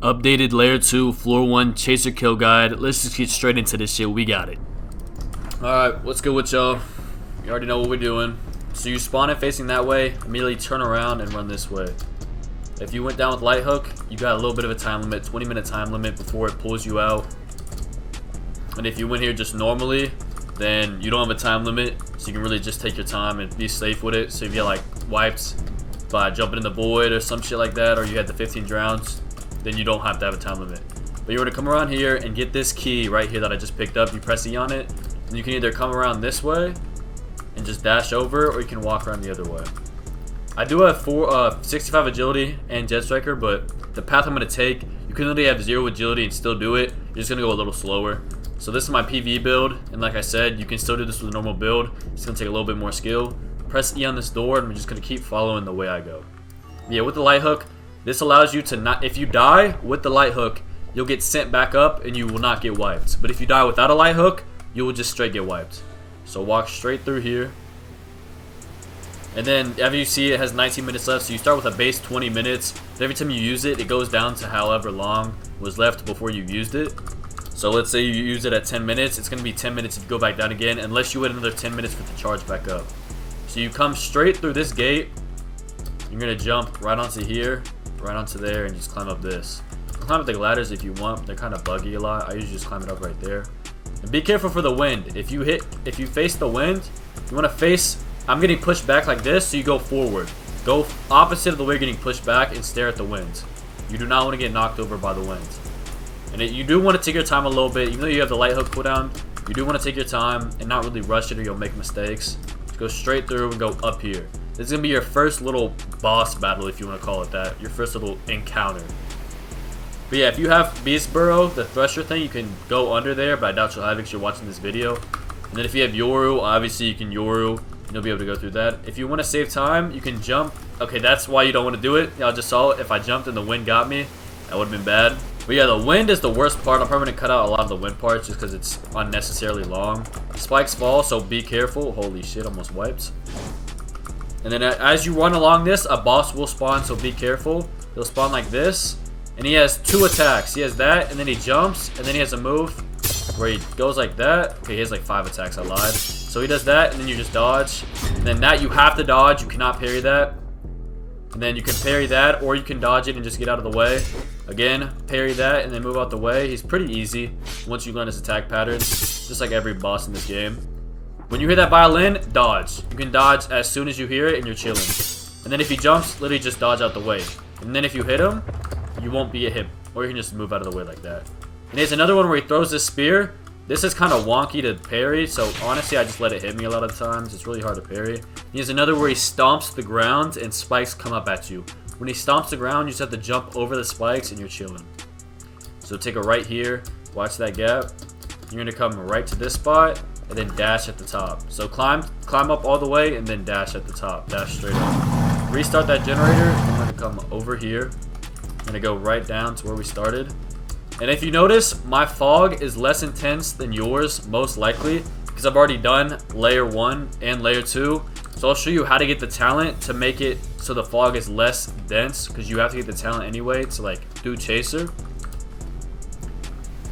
Updated layer 2 floor 1 chaser kill guide. Let's just get straight into this shit. We got it. Alright, what's good with y'all? You already know what we're doing. So you spawn it facing that way, immediately turn around and run this way. If you went down with Lighthook, you got a little bit of a time limit, 20-minute time limit before it pulls you out. And if you went here just normally, then you don't have a time limit, so you can really just take your time and be safe with it. So if you get like wiped by jumping in the void or some shit like that, or you had the 15 drowns, then you don't have to have a time limit. But you're gonna come around here and get this key right here that I just picked up. You press E on it, and you can either come around this way and just dash over, or you can walk around the other way. I do have 65 agility and jet striker, but the path I'm gonna take, you can literally have 0 agility and still do it. You're just gonna go a little slower. So this is my PvE build, and like I said, you can still do this with a normal build. It's gonna take a little bit more skill. Press E on this door, and I'm just gonna keep following the way I go. Yeah, with the Lighthook, this allows you to not, if you die with the Lighthook, you'll get sent back up and you will not get wiped. But if you die without a Lighthook, you will just straight get wiped. So walk straight through here. And then, as you see, it has 19 minutes left, so you start with a base 20 minutes. But every time you use it, it goes down to however long was left before you used it. So let's say you use it at 10 minutes, it's going to be 10 minutes if you go back down again, unless you wait another 10 minutes for it to charge back up. So you come straight through this gate, you're going to jump right onto here, right onto there, and just climb up this. You can climb up the ladders if you want, they're kind of buggy a lot. I usually just climb it up right there. And be careful for the wind. If you face the wind, you want to face, I'm getting pushed back like this, so you go forward. Go opposite of the way you're getting pushed back and stare at the wind. You do not want to get knocked over by the wind. And you do want to take your time a little bit, even though you have the Lighthook cooldown, you do want to take your time and not really rush it or you'll make mistakes. Just go straight through and go up here. This is going to be your first little boss battle, if you want to call it that. Your first little encounter. But yeah, if you have Beast Burrow, the Thresher thing, you can go under there, but I doubt you'll have it because you're watching this video. And then if you have Yoru, obviously you can Yoru, and you'll be able to go through that. If you want to save time, you can jump. Okay, that's why you don't want to do it. Y'all just saw it. If I jumped and the wind got me, that would have been bad. But yeah, the wind is the worst part. I'm probably going to cut out a lot of the wind parts just because it's unnecessarily long. Spikes fall, so be careful. Holy shit, almost wiped. And then as you run along this, a boss will spawn, so be careful. He'll spawn like this. And he has 2 attacks. He has that, and then he jumps, and then he has a move where he goes like that. Okay, he has like 5 attacks, I lied. So he does that, and then you just dodge. And then that, you have to dodge. You cannot parry that. And then you can parry that, or you can dodge it and just get out of the way. Again, parry that, and then move out the way. He's pretty easy once you learn his attack patterns, just like every boss in this game. When you hear that violin, dodge. You can dodge as soon as you hear it, and you're chilling. And then if he jumps, literally just dodge out the way. And then if you hit him, you won't be hit, or you can just move out of the way like that. And there's another one where he throws this spear. This is kind of wonky to parry, so honestly, I just let it hit me a lot of times. It's really hard to parry. He has another where he stomps the ground, and spikes come up at you. When he stomps the ground, you just have to jump over the spikes, and you're chilling. So take a right here, watch that gap. You're going to come right to this spot, and then dash at the top. So climb up all the way, and then dash at the top. Dash straight up. Restart that generator, and I'm going to come over here. I'm going to go right down to where we started. And if you notice, my fog is less intense than yours, most likely, because I've already done layer 1 and layer 2. So I'll show you how to get the talent to make it so the fog is less dense, because you have to get the talent anyway to like do Chaser.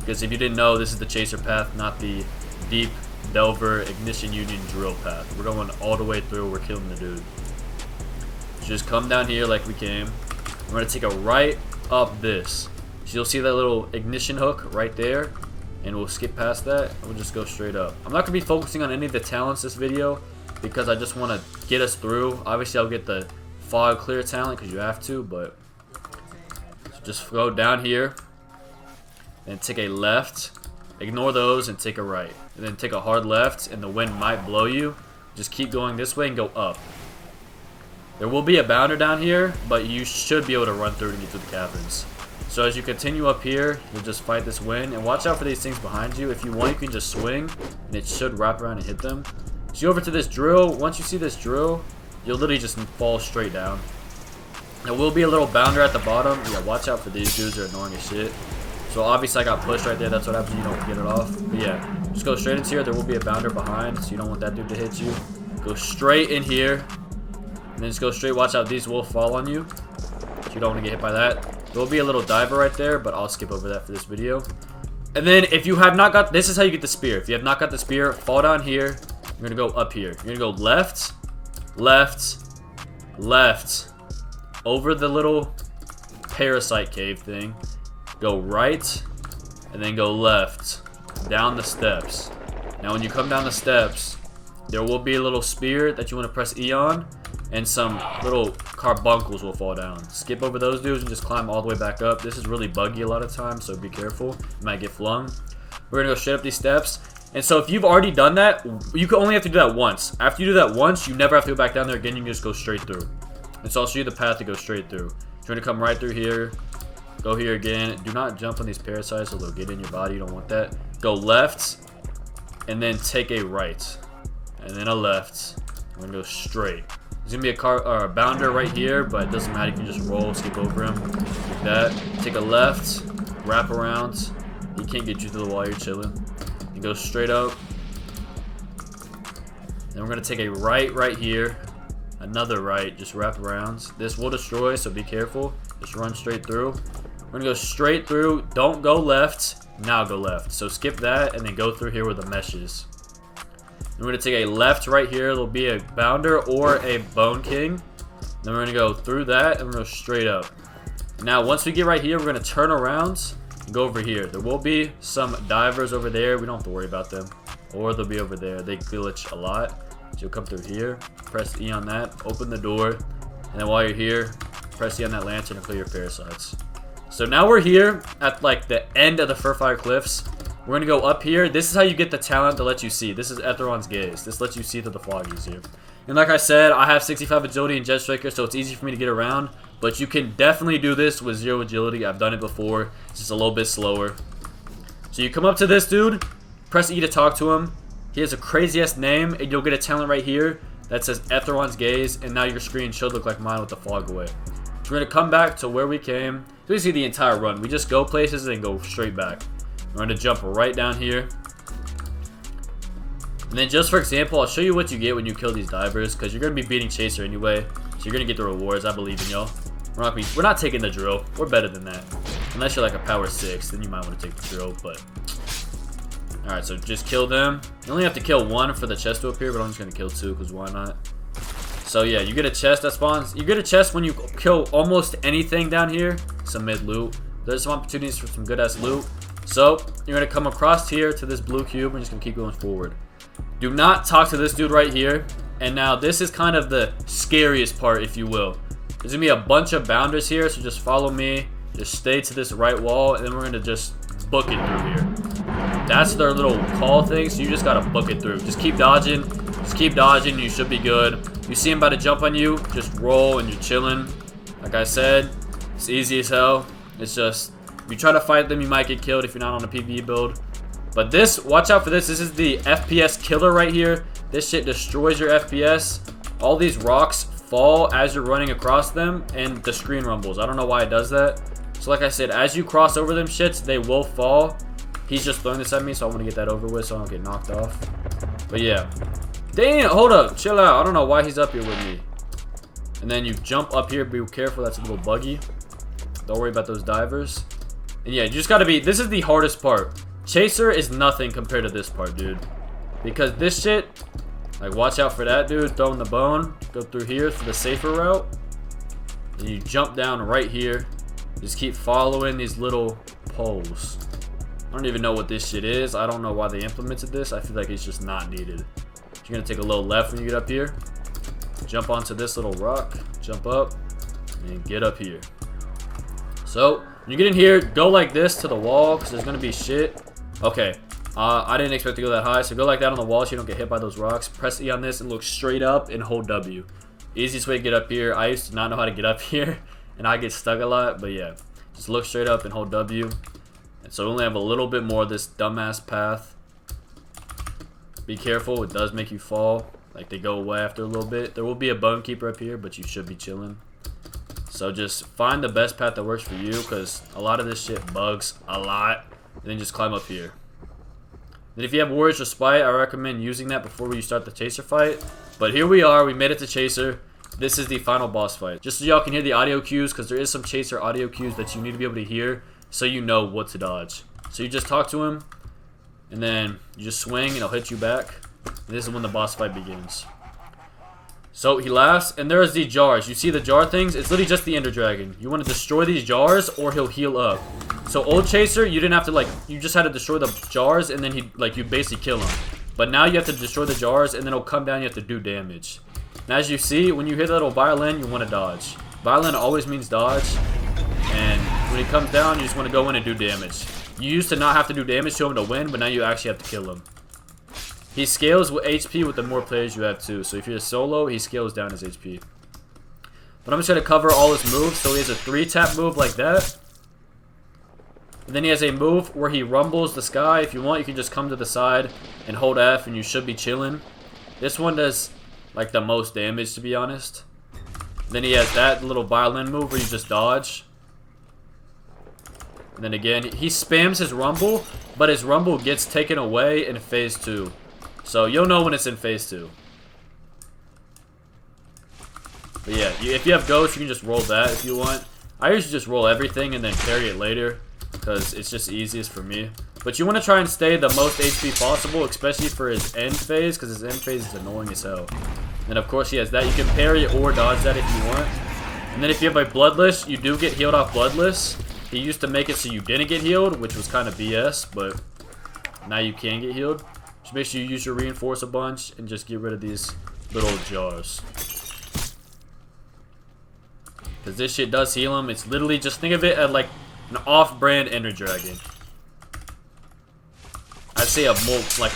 Because if you didn't know, this is the Chaser path, not the Deep Delver Ignition Union Drill path. We're going all the way through, we're killing the dude. So just come down here like we came. We're going to take a right up this. So you'll see that little ignition hook right there, and we'll skip past that. We'll just go straight up. I'm not going to be focusing on any of the talents this video because I just want to get us through. Obviously, I'll get the fog clear talent because you have to, but so just go down here and take a left. Ignore those and take a right. And then take a hard left, and the wind might blow you. Just keep going this way and go up. There will be a bounder down here, but you should be able to run through and get through the caverns. So as you continue up here, you'll just fight this wind. And watch out for these things behind you. If you want, you can just swing, and it should wrap around and hit them. So you over to this drill. Once you see this drill, you'll literally just fall straight down. There will be a little bounder at the bottom. Yeah, watch out for these dudes. They're annoying as shit. So obviously I got pushed right there. That's what happens when you don't get it off. But yeah, just go straight into here. There will be a bounder behind, so you don't want that dude to hit you. Go straight in here. And then just go straight. Watch out, these will fall on you. So you don't want to get hit by that. There will be a little diver right there, but I'll skip over that for this video. And then if you have not got, this is how you get the spear. If you have not got the spear, fall down here. You're gonna go up here. You're gonna go left, left, left, over the little parasite cave thing. Go right, and then go left, down the steps. Now when you come down the steps, there will be a little spear that you want to press E on, and some little carbuncles will fall down. Skip over those dudes and just climb all the way back up. This is really buggy a lot of times, so be careful. You might get flung. We're gonna go straight up these steps. And so if you've already done that, you can only have to do that once. After you do that once, you never have to go back down there again. You can just go straight through. And so I'll show you the path to go straight through. You're gonna come right through here. Go here again. Do not jump on these parasites, or they'll get in your body. You don't want that. Go left, and then take a right, and then a left. We're gonna go straight. There's gonna be a car or a bounder right here, but it doesn't matter. You can just roll, skip over him, like that. Take a left, wrap around. He can't get you through the wall. You're chilling. You go straight up. Then we're gonna take a right here, another right. Just wrap around. This will destroy, so be careful. Just run straight through. We're gonna go straight through. Don't go left. Now go left. So skip that and then go through here where the mesh is. We're going to take a left right here. There'll be a bounder or a bone king. Then we're going to go through that and we're going to go straight up. Now, once we get right here, we're going to turn around and go over here. There will be some divers over there. We don't have to worry about them. Or they'll be over there. They glitch a lot. So you'll come through here. Press E on that. Open the door. And then while you're here, press E on that lantern and clear your parasites. So now we're here at like the end of the Firfire cliffs. We're going to go up here. This is how you get the talent to let you see. This is Etheron's Gaze. This lets you see through the fog easier. And like I said, I have 65 agility and Jet Striker, so it's easy for me to get around. But you can definitely do this with 0 agility. I've done it before. It's just a little bit slower. So you come up to this dude. Press E to talk to him. He has a crazy-ass name, and you'll get a talent right here that says Etheron's Gaze. And now your screen should look like mine with the fog away. So we're going to come back to where we came. So you see the entire run. We just go places and go straight back. We're going to jump right down here. And then just for example, I'll show you what you get when you kill these divers, because you're going to be beating Chaser anyway. So you're going to get the rewards. I believe in y'all. We're not taking the drill. We're better than that. Unless you're like a power 6, then you might want to take the drill. But alright, so just kill them. You only have to kill 1 for the chest to appear, but I'm just going to kill 2 because why not? So yeah, you get a chest that spawns. You get a chest when you kill almost anything down here. Some mid loot. There's some opportunities for some good ass loot. So, you're going to come across here to this blue cube. We're just going to keep going forward. Do not talk to this dude right here. And now, this is kind of the scariest part, if you will. There's going to be a bunch of bounders here, so just follow me. Just stay to this right wall, and then we're going to just book it through here. That's their little call thing, so you just got to book it through. Just keep dodging. Just keep dodging, you should be good. You see him about to jump on you, just roll, and you're chilling. Like I said, it's easy as hell. It's just... if you try to fight them, you might get killed if you're not on a PvE build. But this, watch out for this. This is the FPS killer right here. This shit destroys your FPS. All these rocks fall as you're running across them, and the screen rumbles. I don't know why it does that. So like I said, as you cross over them shits, they will fall. He's just throwing this at me, so I want to get that over with so I don't get knocked off. But yeah. Damn, hold up. Chill out. I don't know why he's up here with me. And then you jump up here. Be careful. That's a little buggy. Don't worry about those divers. And yeah, you just gotta be... this is the hardest part. Chaser is nothing compared to this part, dude. Because this shit... like, watch out for that, dude. Throwing the bone. Go through here for the safer route. And you jump down right here. Just keep following these little poles. I don't even know what this shit is. I don't know why they implemented this. I feel like it's just not needed. You're gonna take a little left when you get up here. Jump onto this little rock. Jump up. And get up here. So, when you get in here, go like this to the wall, because there's going to be shit. Okay, I didn't expect to go that high, so go like that on the wall so you don't get hit by those rocks. Press E on this and look straight up and hold W. Easiest way to get up here. I used to not know how to get up here, and I get stuck a lot, but yeah. Just look straight up and hold W. And so we only have a little bit more of this dumbass path. Be careful, it does make you fall. Like, they go away after a little bit. There will be a Bonekeeper up here, but you should be chilling. So just find the best path that works for you, because a lot of this shit bugs a lot. And then just climb up here. Then if you have Warriors or Spite, I recommend using that before you start the Chaser fight. But here we are. We made it to Chaser. this is the final boss fight. Just so y'all can hear the audio cues, because there is some chaser audio cues that you need to be able to hear so you know what to dodge. So you just talk to him, and then you just swing, and he'll hit you back. And this is when the boss fight begins. So he laughs, and there's the jars. You see the jar things? It's literally just the Ender Dragon. You want to destroy these jars, or he'll heal up. So old Chaser, you didn't have to, like, you just had to destroy the jars, and then you basically kill him. But now you have to destroy the jars, and then he'll come down, you have to do damage. And as you see, when you hear that little violin, you want to dodge. Violin always means dodge, and when he comes down, you just want to go in and do damage. You used to not have to do damage to him to win, but now you actually have to kill him. He scales with HP with the more players you have too. So if you're a solo, he scales down his HP. But I'm just going to cover all his moves. So he has a 3-tap move like that. And then he has a move where he rumbles the sky. If you want, you can just come to the side and hold F and you should be chilling. This one does like the most damage, to be honest. And then he has that little violin move where you just dodge. And then again, he spams his rumble, but his rumble gets taken away in phase 2. So you'll know when it's in phase 2. But yeah, if you have ghosts, you can just roll that if you want. I usually just roll everything and then carry it later, because it's just easiest for me. But you want to try and stay the most HP possible, especially for his end phase, because his end phase is annoying as hell. And of course he has that. You can parry or dodge that if you want. And then if you have a Bloodless, you do get healed off Bloodless. He used to make it so you didn't get healed, which was kind of BS, but now you can get healed. Just make sure you use your reinforce a bunch and just get rid of these little jars. Because this shit does heal him. It's literally, just think of it as like an off-brand Ender Dragon. I'd say a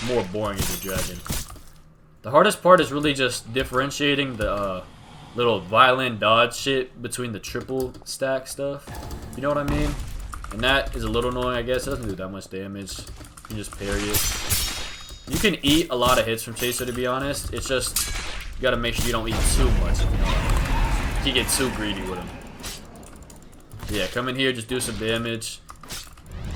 more boring Ender Dragon. The hardest part is really just differentiating the little violin dodge shit between the triple stack stuff. You know what I mean? And that is a little annoying, I guess. It doesn't do that much damage. You can just parry it. You can eat a lot of hits from Chaser, to be honest. It's just, you gotta make sure you don't eat too much. You know? You get too greedy with him. Yeah, come in here, just do some damage.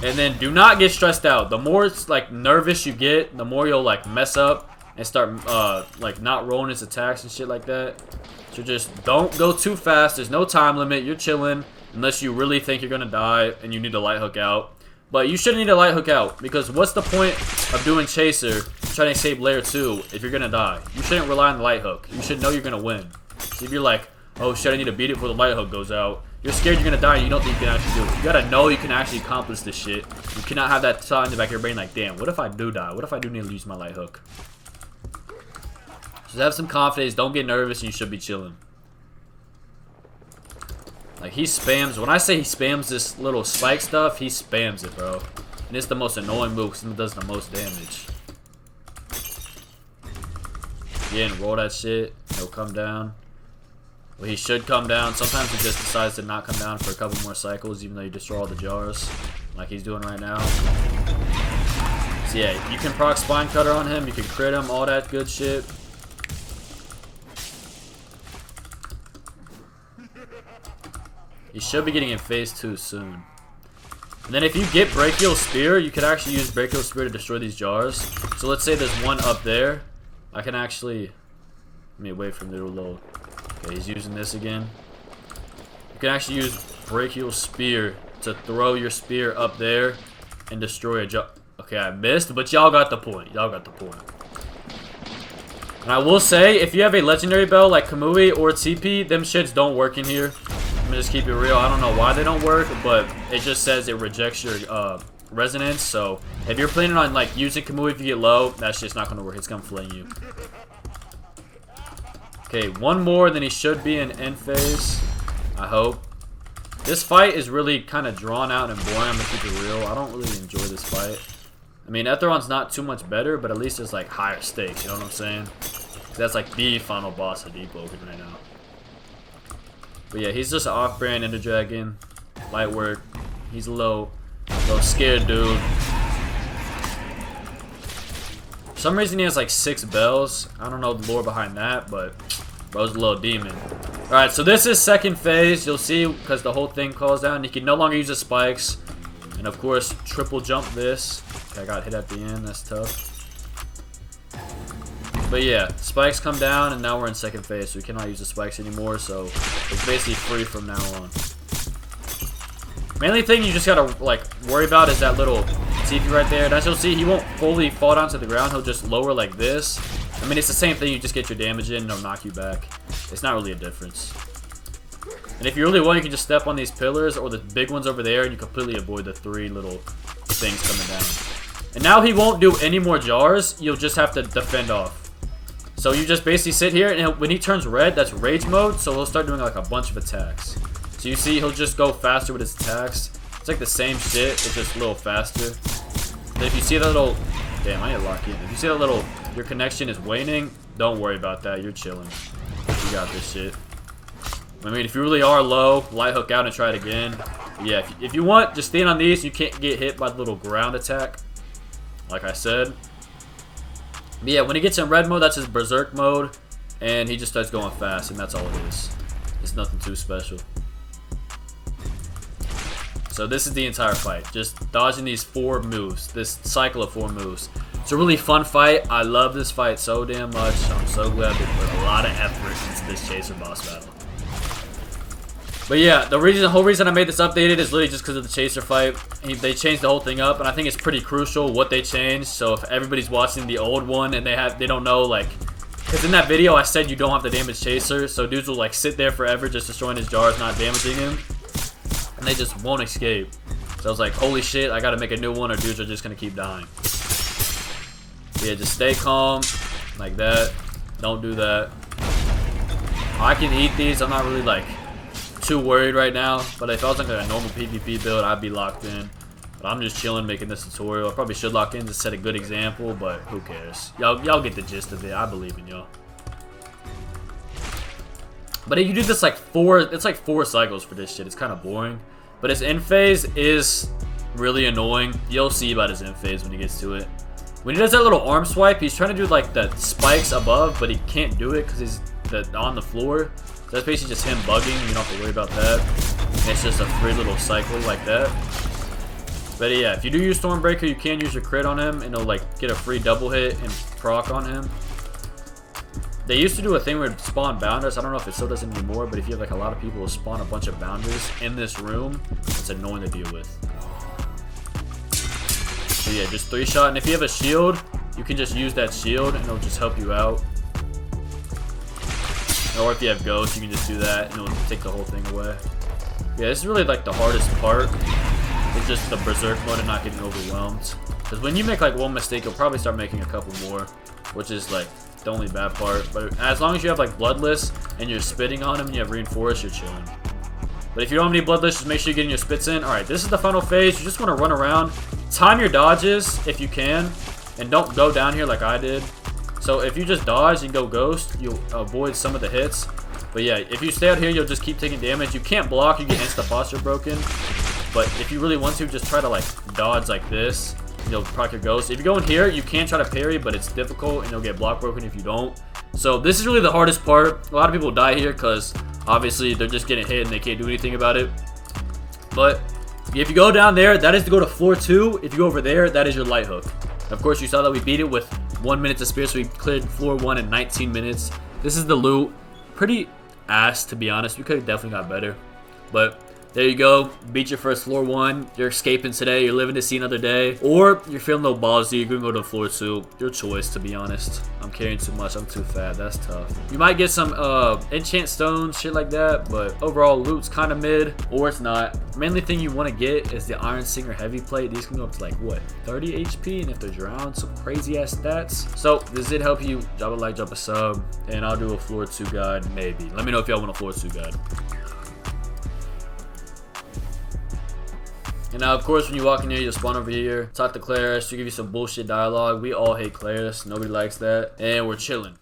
And then do not get stressed out. The more like nervous you get, the more you'll like mess up and start like not rolling his attacks and shit like that. So just don't go too fast. There's no time limit. You're chilling unless you really think you're gonna die and you need to light hook out. But you shouldn't need to light hook out, because what's the point of doing Chaser trying to save layer 2 if you're gonna die? You shouldn't rely on the light hook. You should know you're gonna win. So if you're like, oh shit, I need to beat it before the light hook goes out, you're scared you're gonna die and you don't think you can actually do it. You gotta know you can actually accomplish this shit. You cannot have that thought in the back of your brain like, damn, what if I do die? What if I do need to use my light hook? Just have some confidence, don't get nervous, and you should be chilling. Like, he spams, when I say he spams this little spike stuff, he spams it, bro. And it's the most annoying move because it does the most damage. Again, roll that shit. He'll come down. Well, he should come down. Sometimes he just decides to not come down for a couple more cycles, even though you destroy all the jars, like he's doing right now. So yeah, you can proc Spine Cutter on him. You can crit him, all that good shit. He should be getting in phase 2 soon. And then if you get Brachial Spear, you could actually use Brachial Spear to destroy these jars. So let's say there's one up there. I can actually... Let me wait for him to load. Okay, he's using this again. You can actually use Brachial Spear to throw your spear up there and destroy a jar. Okay, I missed, but y'all got the point. Y'all got the point. And I will say, if you have a Legendary Bell like Kamui or TP, them shits don't work in here. I'm gonna just keep it real. I don't know why they don't work, but it just says it rejects your resonance. So if you're planning on like using Kamui if you get low, that's just not gonna work. It's gonna flame you. Okay, one more, then he should be in end phase. I hope. This fight is really kind of drawn out and boring. I'm gonna keep it real. I don't really enjoy this fight. I mean, Etheron's not too much better, but at least it's like higher stakes. You know what I'm saying? That's like the final boss of Deepwoken right now. But yeah, he's just an off-brand Ender Dragon. Light work. He's a little scared dude. For some reason he has like 6 bells. I don't know the lore behind that, but bro's a little demon. Alright, so this is second phase. You'll see, because the whole thing calls down. He can no longer use the spikes. And of course, triple jump this. Okay, I got hit at the end. That's tough. But yeah, spikes come down, and now we're in second phase, so we cannot use the spikes anymore, so it's basically free from now on. Mainly thing you just gotta like worry about is that little TP right there. And as you'll see, he won't fully fall down to the ground, he'll just lower like this. I mean, it's the same thing, you just get your damage in and it'll knock you back. It's not really a difference. And if you really want, you can just step on these pillars or the big ones over there, and you completely avoid the 3 little things coming down. And now he won't do any more jars, you'll just have to defend off. So you just basically sit here, and when he turns red, that's rage mode, so he'll start doing like a bunch of attacks. So you see, he'll just go faster with his attacks. It's like the same shit, it's just a little faster. And if you see that little... Damn, I need to lock in. If you see that little... Your connection is waning, don't worry about that, you're chilling. You got this shit. I mean, if you really are low, light hook out and try it again. Yeah, if you want, just stand on these. You can't get hit by the little ground attack, like I said. But yeah, when he gets in red mode, that's his berserk mode, and he just starts going fast, and that's all it is. It's nothing too special. So this is the entire fight, just dodging these 4 moves, this cycle of 4 moves. It's a really fun fight. I love this fight so damn much. I'm so glad they put a lot of effort into this chaser boss battle. But yeah, the whole reason I made this updated is literally just because of the chaser fight. They changed the whole thing up, and I think it's pretty crucial what they changed. So if everybody's watching the old one and they don't know, like, because in that video I said you don't have to damage chaser, so dudes will like sit there forever just destroying his jars, not damaging him, and they just won't escape. So I was like, holy shit, I gotta make a new one, or dudes are just gonna keep dying. Yeah, just stay calm, like that. Don't do that. I can eat these. I'm not really like too worried right now, but if I was like a normal PvP build, I'd be locked in. But I'm just chilling making this tutorial. I probably should lock in to set a good example, but who cares? Y'all get the gist of it. I believe in y'all. But if you do this like it's like 4 cycles for this shit. It's kind of boring. But his end phase is really annoying. You'll see about his end phase when he gets to it. When he does that little arm swipe, he's trying to do like the spikes above, but he can't do it because he's on the floor. So that's basically just him bugging. You don't have to worry about that. And it's just a free little cycle like that. But yeah, if you do use Stormbreaker, you can use your crit on him, and it'll like get a free double hit and proc on him. They used to do a thing where it spawn bounders. I don't know if it still does it anymore, but if you have like a lot of people who spawn a bunch of bounders in this room, it's annoying to deal with. So yeah, just 3-shot, and if you have a shield, you can just use that shield, and it'll just help you out. Or if you have ghosts, you can just do that, and it'll take the whole thing away. Yeah, this is really like the hardest part. It's just the berserk mode and not getting overwhelmed. Because when you make like one mistake, you'll probably start making a couple more, which is like the only bad part. But as long as you have like bloodless and you're spitting on them and you have reinforced, you're chilling. But if you don't have any bloodless, just make sure you're getting your spits in. Alright, this is the final phase. You just want to run around. Time your dodges if you can. And don't go down here like I did. So if you just dodge and go ghost, you'll avoid some of the hits. But yeah, if you stay out here, you'll just keep taking damage. You can't block, you get insta posture broken. But if you really want to, just try to like dodge like this. And you'll proc your ghost. If you go in here, you can try to parry, but it's difficult and you'll get block broken if you don't. So this is really the hardest part. A lot of people die here because obviously they're just getting hit and they can't do anything about it. But if you go down there, that is to go to floor 2. If you go over there, that is your light hook. Of course, you saw that we beat it with 1 minute to spare, so we cleared floor 1 in 19 minutes. This is the loot. Pretty ass, to be honest. We could have definitely got better. But there you go. Beat your first floor 1. You're escaping today. You're living to see another day. Or you're feeling no ballsy. You're going to go to floor 2. Your choice, to be honest. I'm carrying too much. I'm too fat. That's tough. You might get some enchant stones, shit like that. But overall, loot's kind of mid. Or it's not. Mainly thing you want to get is the Iron Singer Heavy Plate. These can go up to like, what, 30 HP? And if they're drowned, some crazy ass stats. So, this did help you. Drop a like, drop a sub. And I'll do a floor 2 guide, maybe. Let me know if y'all want a floor 2 guide. And now, of course, when you walk in here, you'll spawn over here, talk to Claris, she'll give you some bullshit dialogue. We all hate Claris. Nobody likes that. And we're chilling.